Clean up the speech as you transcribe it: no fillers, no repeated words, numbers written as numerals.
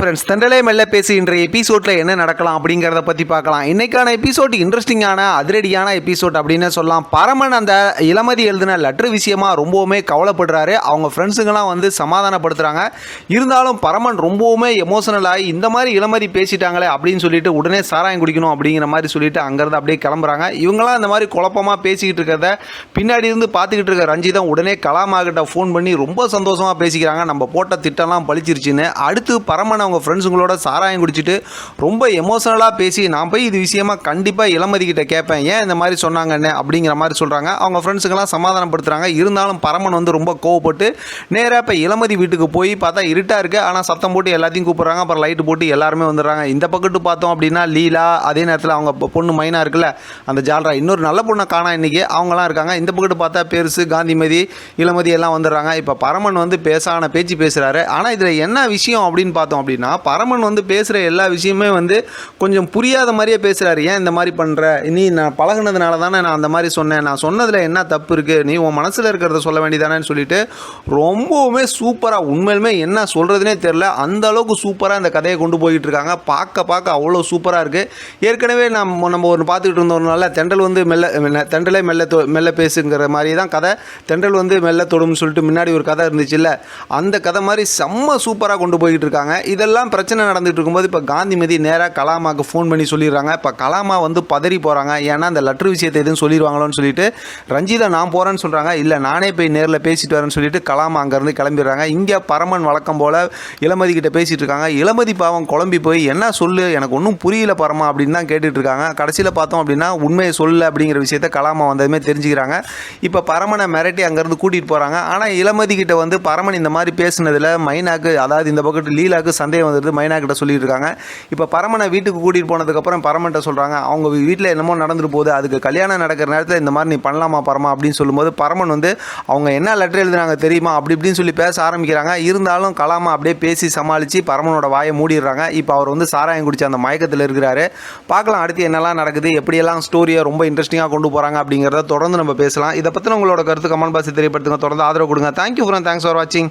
Friends, தென்றலே மெல்ல பேசி இன்றைய எபிசோடில் என்ன நடக்கலாம் அப்படிங்கிறத பற்றி பார்க்கலாம். இன்றைக்கான எபிசோட் இன்ட்ரெஸ்டிங்கான அதிரடியான எபிசோட் அப்படின்னு சொல்லலாம். பரமன் அந்த இளமதி எழுதின லெட்ரு விஷயமாக ரொம்பவுமே கவலைப்படுறாரு. அவங்க ஃப்ரெண்ட்ஸுங்கெல்லாம் வந்து சமாதானப்படுத்துகிறாங்க. இருந்தாலும் பரமன் ரொம்பவுமே எமோஷனல் ஆகி இந்த மாதிரி இளமதி பேசிட்டாங்களே அப்படின்னு சொல்லிட்டு உடனே சாராயம் குடிக்கணும் அப்படிங்கிற மாதிரி சொல்லிட்டு அங்கேருந்து அப்படியே கிளம்புறாங்க. இவங்களாம் இந்த மாதிரி குழப்பமாக பேசிக்கிட்டு இருக்கிறத பின்னாடி இருந்து பார்த்துக்கிட்டு இருக்க ரஞ்சிதம் உடனே கலாமாகிட்ட ஃபோன் பண்ணி ரொம்ப சந்தோஷமாக பேசிக்கிறாங்க. நம்ம போட்ட திட்டம்லாம் பழிச்சிருச்சுன்னு. அடுத்து பரமன் அவங்க ஃப்ரெண்ட்ஸுங்களோட சாராயம் குடிச்சிட்டு ரொம்ப எமோஷனலாக பேசி நான் போய் இது விஷயமா கண்டிப்பாக இளமதி கிட்ட கேட்பேன், ஏன் இந்த மாதிரி சொன்னாங்கன்னு அப்படிங்கிற மாதிரி சொல்கிறாங்க. அவங்க ஃப்ரெண்ட்ஸுங்கெல்லாம் சமாதானப்படுத்துகிறாங்க. இருந்தாலும் பரமன் வந்து ரொம்ப கோவப்பட்டு நேராக இப்போ இளமதி வீட்டுக்கு போய் பார்த்தா இருட்டாக இருக்குது. ஆனால் சத்தம் போட்டு எல்லாத்தையும் கூப்பிட்றாங்க. அப்புறம் லைட்டு போட்டு எல்லாருமே வந்துடுறாங்க. இந்த பக்கத்து பார்த்தோம் அப்படின்னா லீலா, அதே நேரத்தில் அவங்க பொண்ணு மைனா இருக்குல்ல அந்த ஜால்ரா, இன்னொரு நல்ல பொண்ணை காணா இன்றைக்கி, அவங்களாம் இருக்காங்க. இந்த பக்கத்து பார்த்தா பெருசு காந்திமதி இளமதி எல்லாம் வந்துடுறாங்க. இப்போ பரமன் வந்து பேசான பேச்சு பேசுகிறாரு. ஆனால் இதில் என்ன விஷயம் அப்படின்னு பார்த்தோம் அப்படின்னா, பரமன் வந்து பேசுகிற எல்லா விஷயமே வந்து கொஞ்சம் புரியாத மாதிரியே பேசுகிறாரு. ஏன் இந்த மாதிரி பண்ணுற, நீ நான் பழகுனதுனால தானே நான் அந்த மாதிரி சொன்னேன், நான் சொன்னதில் என்ன தப்பு இருக்குது, நீ உன் மனசில் இருக்கிறத சொல்ல வேண்டியதானேன்னு சொல்லிட்டு ரொம்பவுமே சூப்பராக, உண்மையிலுமே என்ன சொல்கிறதுனே தெரில, அந்த அளவுக்கு சூப்பராக இந்த கதையை கொண்டு போய்கிட்டு இருக்காங்க. பார்க்க அவ்வளோ சூப்பராக இருக்குது. ஏற்கனவே நம்ம ஒரு பார்த்துக்கிட்டு இருந்தோம்னால தென்றல் வந்து தென்றலே மெல்ல பேசுங்கிற மாதிரி தான் கதை. தென்றல் வந்து மெல்ல தொடும்னு சொல்லிட்டு முன்னாடி ஒரு கதை இருந்துச்சுல்ல, அந்த கதை மாதிரி செம்ம சூப்பராக கொண்டு போய்கிட்டு இருக்காங்க. இதெல்லாம் பிரச்சனை நடந்துகிட்டு இருக்கும்போது இப்போ காந்திமதி நேராக கலாமாவுக்கு ஃபோன் பண்ணி சொல்லிடுறாங்க. இப்போ கலாமா வந்து பதறி போகிறாங்க. ஏன்னா அந்த லெட்ரு விஷயத்தை எதுவும் சொல்லிடுவாங்களோன்னு சொல்லிட்டு ரஞ்சிதா நான் போகிறேன்னு சொல்கிறாங்க. இல்லை நானே போய் நேரில் பேசிட்டு வரேன்னு சொல்லிட்டு கலாமா அங்கேருந்து கிளம்பிடுறாங்க. இங்கே பரமன் வழக்கம் போல் இளமதி கிட்ட பேசிகிட்டு இருக்காங்க. இளமதி பாவம் குழம்பி போய் என்ன சொல்லு, எனக்கு ஒன்றும் புரியல பரமா அப்படின்னு தான் கேட்டுட்டு இருக்காங்க. கடைசியில் பார்த்தோம் அப்படின்னா உண்மையை சொல்லு அப்படிங்கிற விஷயத்த கலாமா வந்ததுமே தெரிஞ்சுக்கிறாங்க. இப்போ பரமனை மிரட்டி அங்கேருந்து கூட்டிகிட்டு போகிறாங்க. ஆனால் இளமதி கிட்ட வந்து பரமன் இந்த மாதிரி பேசுனதில் மைனாக்கு, அதாவது இந்த பக்கத்து லீலாவுக்கு சந்தேகம் வந்துடுது. மைனா கிட்ட சொல்லிட்டு இருக்காங்க. இப்போ பரமனை வீட்டுக்கு கூட்டிகிட்டு போனதுக்கப்புறம் பரமன்ட்ட சொல்கிறாங்க, அவங்க வீட்டில் என்னமோ நடந்துட்டு போகுது, அதுக்கு கல்யாணம் நடக்கிற நேரத்தில் இந்த மாதிரி நீ பண்ணலாமா பரமா அப்படின்னு சொல்லும்போது பரமன் வந்து அவங்க என்ன லெட்டர் எழுதுனாங்க தெரியுமா அப்படி இப்படின்னு சொல்லி பேச ஆரம்பிக்கிறாங்க. இருந்தாலும் கலாமா அப்படியே பேசி சமாளித்து பரமனோட வாயை மூடிடுறாங்க. இப்போ அவர் வந்து சாராயம் குடிச்சு அந்த மயக்கத்தில் இருக்கிறாரு. பார்க்கலாம் அடுத்து என்னெல்லாம் நடக்குது, எப்படியெல்லாம் ஸ்டோரியை ரொம்ப இன்ட்ரெஸ்டிங்காக கொண்டு போகிறாங்க அப்படிங்கிறத தொடர்ந்து நம்ம பேசலாம். இதை பற்றின உங்களோட கருத்து கமெண்ட் பாக்ஸில் தெரியப்படுத்துங்க. தொடர்ந்து ஆதரவு கொடுங்க. தேங்க்யூ ஃப்ரெண்ட், தேங்க்ஸ் ஃபார் வாட்சிங்.